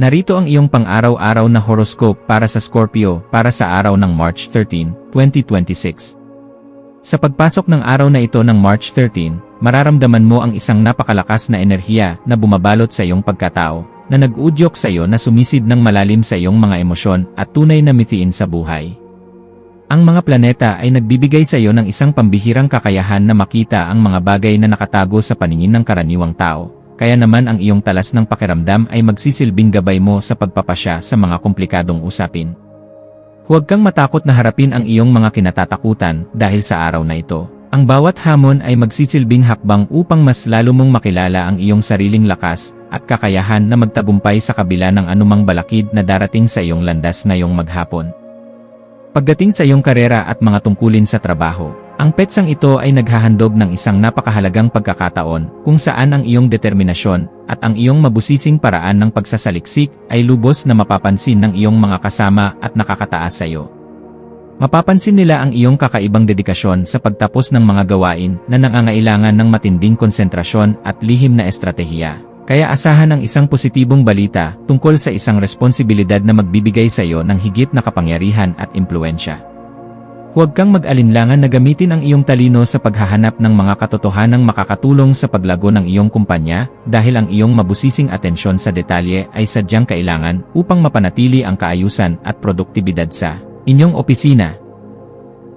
Narito ang iyong pang-araw-araw na horoscope para sa Scorpio para sa araw ng March 13, 2026. Sa pagpasok ng araw na ito ng March 13, mararamdaman mo ang isang napakalakas na enerhiya na bumabalot sa iyong pagkatao, na nag-uudyok sa iyo na sumisid ng malalim sa iyong mga emosyon at tunay na mithiin sa buhay. Ang mga planeta ay nagbibigay sa iyo ng isang pambihirang kakayahan na makita ang mga bagay na nakatago sa paningin ng karaniwang tao. Kaya naman ang iyong talas ng pakiramdam ay magsisilbing gabay mo sa pagpapasya sa mga komplikadong usapin. Huwag kang matakot na harapin ang iyong mga kinatatakutan dahil sa araw na ito. Ang bawat hamon ay magsisilbing hakbang upang mas lalo mong makilala ang iyong sariling lakas at kakayahan na magtagumpay sa kabila ng anumang balakid na darating sa iyong landas ngayong maghapon. Pagdating sa iyong karera at mga tungkulin sa trabaho, ang petsang ito ay naghahandog ng isang napakahalagang pagkakataon kung saan ang iyong determinasyon at ang iyong mabusising paraan ng pagsasaliksik ay lubos na mapapansin ng iyong mga kasama at nakakataas sa iyo. Mapapansin nila ang iyong kakaibang dedikasyon sa pagtapos ng mga gawain na nangangailangan ng matinding konsentrasyon at lihim na estratehiya. Kaya asahan ang isang positibong balita tungkol sa isang responsibilidad na magbibigay sa iyo ng higit na kapangyarihan at impluensya. Huwag kang mag-alinlangan na gamitin ang iyong talino sa paghahanap ng mga katotohanang makakatulong sa paglago ng iyong kumpanya dahil ang iyong mabusising atensyon sa detalye ay sadyang kailangan upang mapanatili ang kaayusan at produktibidad sa inyong opisina.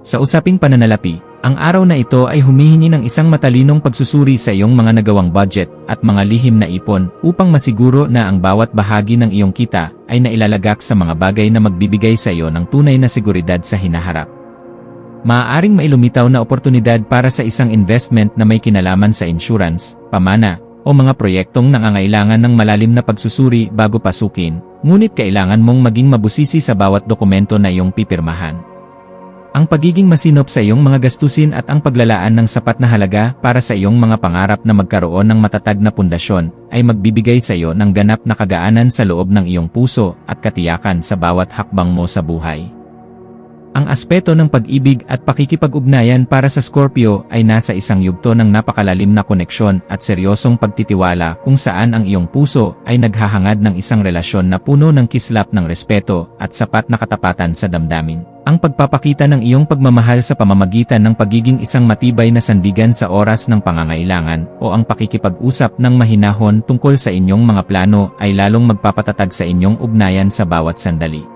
Sa usaping pananalapi, ang araw na ito ay humihingi ng isang matalinong pagsusuri sa iyong mga nagawang budget at mga lihim na ipon upang masiguro na ang bawat bahagi ng iyong kita ay nailalagak sa mga bagay na magbibigay sa iyo ng tunay na seguridad sa hinaharap. Maaaring mailumitaw na oportunidad para sa isang investment na may kinalaman sa insurance, pamana, o mga proyektong nangangailangan ng malalim na pagsusuri bago pasukin, ngunit kailangan mong maging mabusisi sa bawat dokumento na iyong pipirmahan. Ang pagiging masinop sa iyong mga gastusin at ang paglalaan ng sapat na halaga para sa iyong mga pangarap na magkaroon ng matatag na pundasyon ay magbibigay sa iyo ng ganap na kagaanan sa loob ng iyong puso at katiyakan sa bawat hakbang mo sa buhay. Ang aspeto ng pag-ibig at pakikipag-ugnayan para sa Scorpio ay nasa isang yugto ng napakalalim na koneksyon at seryosong pagtitiwala kung saan ang iyong puso ay naghahangad ng isang relasyon na puno ng kislap ng respeto at sapat na katapatan sa damdamin. Ang pagpapakita ng iyong pagmamahal sa pamamagitan ng pagiging isang matibay na sandigan sa oras ng pangangailangan o ang pakikipag-usap ng mahinahon tungkol sa inyong mga plano ay lalong magpapatatag sa inyong ugnayan sa bawat sandali.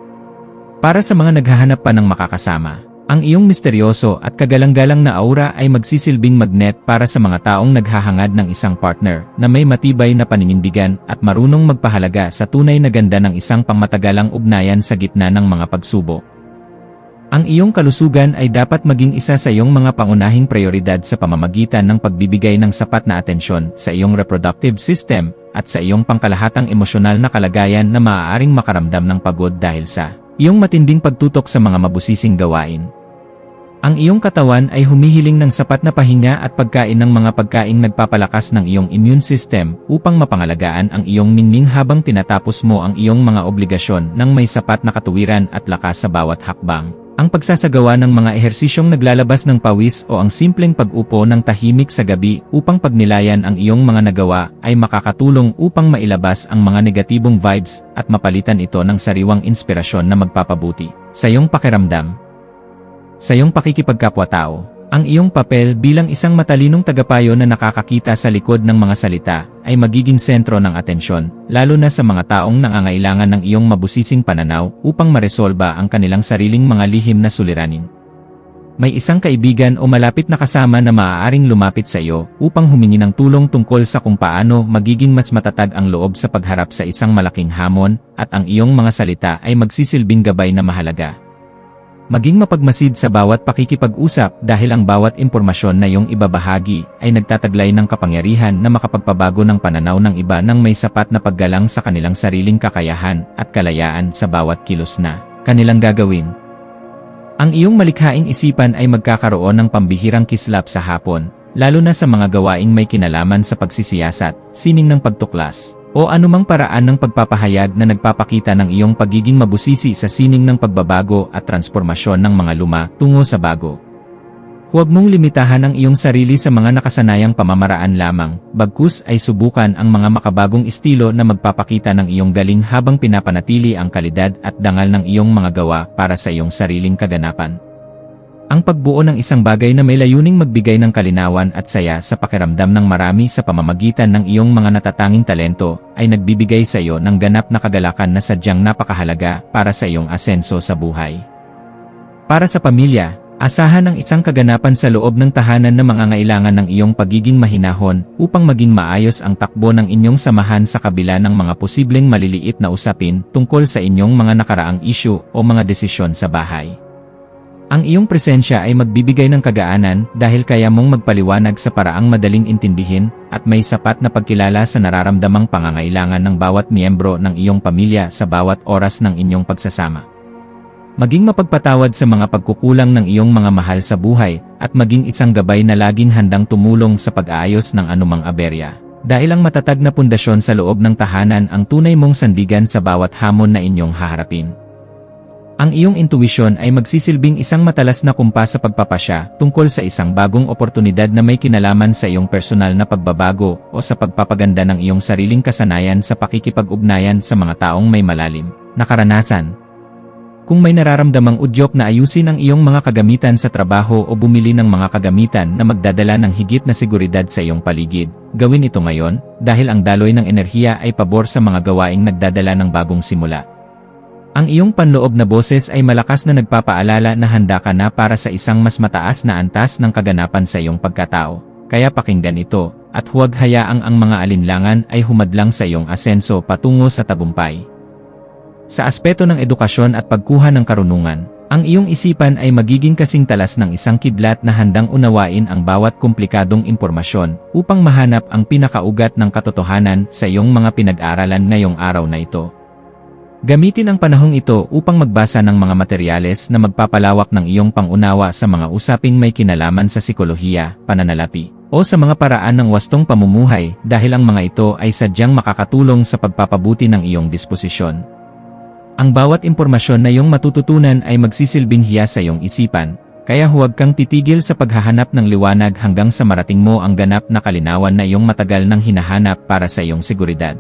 Para sa mga naghahanap pa ng makakasama, ang iyong misteryoso at kagalang-galang na aura ay magsisilbing magnet para sa mga taong naghahangad ng isang partner na may matibay na paninindigan at marunong magpahalaga sa tunay na ganda ng isang pangmatagalang ugnayan sa gitna ng mga pagsubok. Ang iyong kalusugan ay dapat maging isa sa iyong mga pangunahing prioridad sa pamamagitan ng pagbibigay ng sapat na atensyon sa iyong reproductive system at sa iyong pangkalahatang emosyonal na kalagayan na maaaring makaramdam ng pagod dahil sa iyong matinding pagtutok sa mga mabusising gawain. Ang iyong katawan ay humihiling ng sapat na pahinga at pagkain ng mga pagkaing nagpapalakas ng iyong immune system upang mapangalagaan ang iyong ningning habang tinatapos mo ang iyong mga obligasyon ng may sapat na katuwiran at lakas sa bawat hakbang. Ang pagsasagawa ng mga ehersisyong naglalabas ng pawis o ang simpleng pag-upo ng tahimik sa gabi upang pagnilayan ang iyong mga nagawa ay makakatulong upang mailabas ang mga negatibong vibes at mapalitan ito ng sariwang inspirasyon na magpapabuti sa iyong pakiramdam. Sa iyong pakikipagkapwa-tao, ang iyong papel bilang isang matalinong tagapayo na nakakakita sa likod ng mga salita ay magiging sentro ng atensyon, lalo na sa mga taong nangangailangan ng iyong mabusising pananaw upang maresolba ang kanilang sariling mga lihim na suliranin. May isang kaibigan o malapit na kasama na maaaring lumapit sa iyo upang humingi ng tulong tungkol sa kung paano magiging mas matatag ang loob sa pagharap sa isang malaking hamon at ang iyong mga salita ay magsisilbing gabay na mahalaga. Maging mapagmasid sa bawat pakikipag-usap dahil ang bawat impormasyon na iyong ibabahagi ay nagtataglay ng kapangyarihan na makapagpabago ng pananaw ng iba nang may sapat na paggalang sa kanilang sariling kakayahan at kalayaan sa bawat kilos na kanilang gagawin. Ang iyong malikhaing isipan ay magkakaroon ng pambihirang kislap sa hapon, lalo na sa mga gawaing may kinalaman sa pagsisiyasat, sining ng pagtuklas, o anumang paraan ng pagpapahayag na nagpapakita ng iyong pagiging mabusisi sa sining ng pagbabago at transformasyon ng mga luma tungo sa bago. Huwag mong limitahan ang iyong sarili sa mga nakasanayang pamamaraan lamang, bagkus ay subukan ang mga makabagong estilo na magpapakita ng iyong galing habang pinapanatili ang kalidad at dangal ng iyong mga gawa para sa iyong sariling kaganapan. Ang pagbuo ng isang bagay na may layuning magbigay ng kalinawan at saya sa pakiramdam ng marami sa pamamagitan ng iyong mga natatanging talento ay nagbibigay sa iyo ng ganap na kagalakan na sadyang napakahalaga para sa iyong asenso sa buhay. Para sa pamilya, asahan ang isang kaganapan sa loob ng tahanan na mangangailangan ng iyong pagiging mahinahon upang maging maayos ang takbo ng inyong samahan sa kabila ng mga posibleng maliliit na usapin tungkol sa inyong mga nakaraang isyu o mga desisyon sa bahay. Ang iyong presensya ay magbibigay ng kagaanan dahil kaya mong magpaliwanag sa paraang madaling intindihin at may sapat na pagkilala sa nararamdamang pangangailangan ng bawat miyembro ng iyong pamilya sa bawat oras ng inyong pagsasama. Maging mapagpatawad sa mga pagkukulang ng iyong mga mahal sa buhay at maging isang gabay na laging handang tumulong sa pag-aayos ng anumang aberya. Dahil ang matatag na pundasyon sa loob ng tahanan ang tunay mong sandigan sa bawat hamon na inyong haharapin. Ang iyong intuisyon ay magsisilbing isang matalas na kumpas sa pagpapasya tungkol sa isang bagong oportunidad na may kinalaman sa iyong personal na pagbabago o sa pagpapaganda ng iyong sariling kasanayan sa pakikipag-ugnayan sa mga taong may malalim na karanasan. Kung may nararamdamang udyok na ayusin ang iyong mga kagamitan sa trabaho o bumili ng mga kagamitan na magdadala ng higit na seguridad sa iyong paligid, gawin ito ngayon dahil ang daloy ng enerhiya ay pabor sa mga gawaing nagdadala ng bagong simula. Ang iyong panloob na boses ay malakas na nagpapaalala na handa ka na para sa isang mas mataas na antas ng kaganapan sa iyong pagkatao. Kaya pakinggan ito, at huwag hayaang ang mga alinlangan ay humadlang sa iyong asenso patungo sa tagumpay. Sa aspeto ng edukasyon at pagkuha ng karunungan, ang iyong isipan ay magiging kasing talas ng isang kidlat na handang unawain ang bawat komplikadong impormasyon upang mahanap ang pinakaugat ng katotohanan sa iyong mga pinag-aralan ngayong araw na ito. Gamitin ang panahong ito upang magbasa ng mga materyales na magpapalawak ng iyong pangunawa sa mga usaping may kinalaman sa sikolohiya, pananalapi, o sa mga paraan ng wastong pamumuhay dahil ang mga ito ay sadyang makakatulong sa pagpapabuti ng iyong disposisyon. Ang bawat impormasyon na iyong matututunan ay magsisilbing hiya sa iyong isipan, kaya huwag kang titigil sa paghahanap ng liwanag hanggang sa marating mo ang ganap na kalinawan na iyong matagal nang hinahanap para sa iyong seguridad.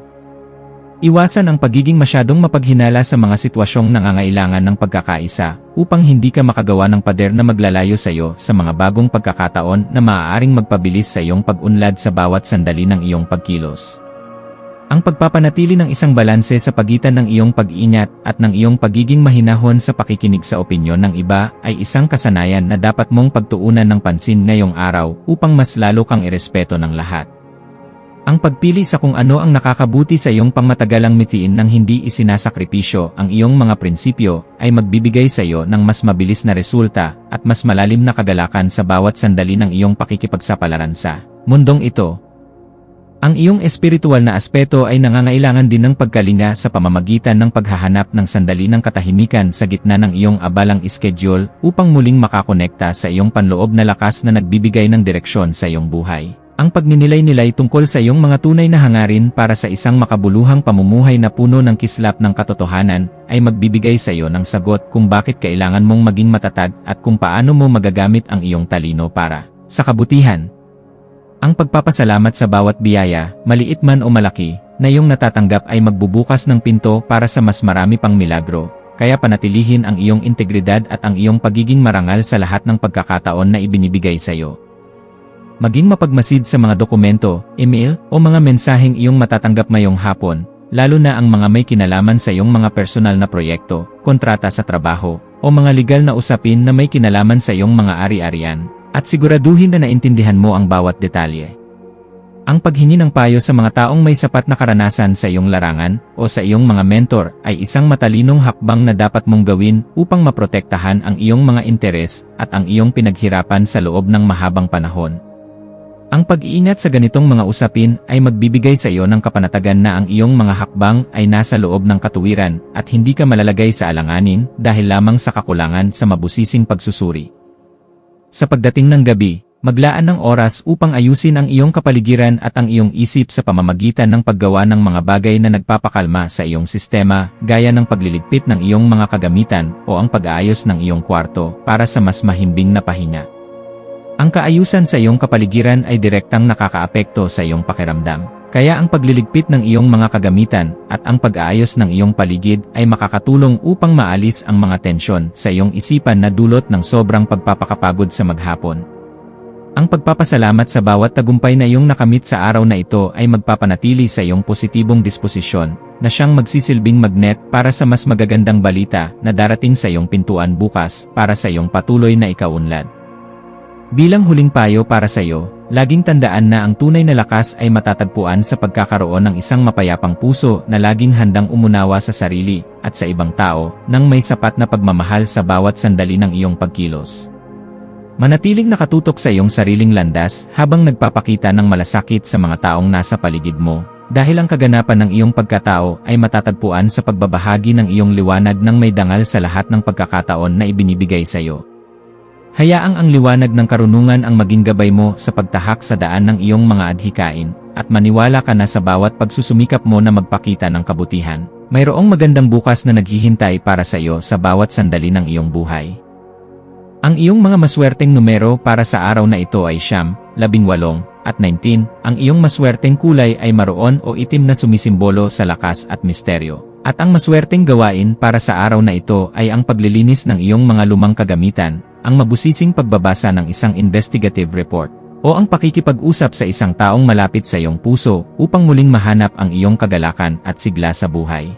Iwasan ang pagiging masyadong mapaghinala sa mga sitwasyong nangangailangan ng pagkakaisa upang hindi ka makagawa ng pader na maglalayo sa iyo sa mga bagong pagkakataon na maaaring magpabilis sa iyong pag-unlad sa bawat sandali ng iyong pagkilos. Ang pagpapanatili ng isang balanse sa pagitan ng iyong pag-ingat at ng iyong pagiging mahinahon sa pakikinig sa opinyon ng iba ay isang kasanayan na dapat mong pagtuunan ng pansin ngayong araw upang mas lalo kang irespeto ng lahat. Ang pagpili sa kung ano ang nakakabuti sa iyong pangmatagalang mitiin nang hindi isinasakripisyo ang iyong mga prinsipyo ay magbibigay sa iyo ng mas mabilis na resulta at mas malalim na kagalakan sa bawat sandali ng iyong pakikipagsapalaran sa mundong ito. Ang iyong espiritual na aspeto ay nangangailangan din ng pagkalinga sa pamamagitan ng paghahanap ng sandali ng katahimikan sa gitna ng iyong abalang schedule upang muling makakonekta sa iyong panloob na lakas na nagbibigay ng direksyon sa iyong buhay. Ang pagninilay-nilay tungkol sa iyong mga tunay na hangarin para sa isang makabuluhang pamumuhay na puno ng kislap ng katotohanan ay magbibigay sa iyo ng sagot kung bakit kailangan mong maging matatag at kung paano mo magagamit ang iyong talino para sa kabutihan. Ang pagpapasalamat sa bawat biyaya, maliit man o malaki, na iyong natatanggap ay magbubukas ng pinto para sa mas marami pang milagro, kaya panatilihin ang iyong integridad at ang iyong pagiging marangal sa lahat ng pagkakataon na ibinibigay sa iyo. Maging mapagmasid sa mga dokumento, email, o mga mensaheng iyong matatanggap ngayong hapon, lalo na ang mga may kinalaman sa iyong mga personal na proyekto, kontrata sa trabaho, o mga legal na usapin na may kinalaman sa iyong mga ari-arian, at siguraduhin na naintindihan mo ang bawat detalye. Ang paghingi ng payo sa mga taong may sapat na karanasan sa iyong larangan o sa iyong mga mentor ay isang matalinong hakbang na dapat mong gawin upang maprotektahan ang iyong mga interes at ang iyong pinaghirapan sa loob ng mahabang panahon. Ang pag-iingat sa ganitong mga usapin ay magbibigay sa iyo ng kapanatagan na ang iyong mga hakbang ay nasa loob ng katuwiran at hindi ka malalagay sa alanganin dahil lamang sa kakulangan sa mabusising pagsusuri. Sa pagdating ng gabi, maglaan ng oras upang ayusin ang iyong kapaligiran at ang iyong isip sa pamamagitan ng paggawa ng mga bagay na nagpapakalma sa iyong sistema, gaya ng pagliligpit ng iyong mga kagamitan o ang pag-aayos ng iyong kwarto para sa mas mahimbing na pahinga. Ang kaayusan sa iyong kapaligiran ay direktang nakakaapekto sa iyong pakiramdam. Kaya ang pagliligpit ng iyong mga kagamitan at ang pag-aayos ng iyong paligid ay makakatulong upang maalis ang mga tensyon sa iyong isipan na dulot ng sobrang pagpapakapagod sa maghapon. Ang pagpapasalamat sa bawat tagumpay na iyong nakamit sa araw na ito ay magpapanatili sa iyong positibong disposisyon na siyang magsisilbing magnet para sa mas magagandang balita na darating sa iyong pintuan bukas para sa iyong patuloy na ikaunlad. Bilang huling payo para sa iyo, laging tandaan na ang tunay na lakas ay matatagpuan sa pagkakaroon ng isang mapayapang puso na laging handang umunawa sa sarili at sa ibang tao nang may sapat na pagmamahal sa bawat sandali ng iyong pagkilos. Manatiling nakatutok sa iyong sariling landas habang nagpapakita ng malasakit sa mga taong nasa paligid mo, dahil ang kaganapan ng iyong pagkatao ay matatagpuan sa pagbabahagi ng iyong liwanag ng may dangal sa lahat ng pagkakataon na ibinibigay sa iyo. Hayaang ang liwanag ng karunungan ang maging gabay mo sa pagtahak sa daan ng iyong mga adhikain, at maniwala ka na sa bawat pagsusumikap mo na magpakita ng kabutihan, mayroong magandang bukas na naghihintay para sa iyo sa bawat sandali ng iyong buhay. Ang iyong mga maswerteng numero para sa araw na ito ay 9, 18, at 19. Ang iyong maswerteng kulay ay maroon o itim na sumisimbolo sa lakas at misteryo. At ang maswerteng gawain para sa araw na ito ay ang paglilinis ng iyong mga lumang kagamitan, ang mabusising pagbabasa ng isang investigative report, o ang pakikipag-usap sa isang taong malapit sa iyong puso upang muling mahanap ang iyong kagalakan at sigla sa buhay.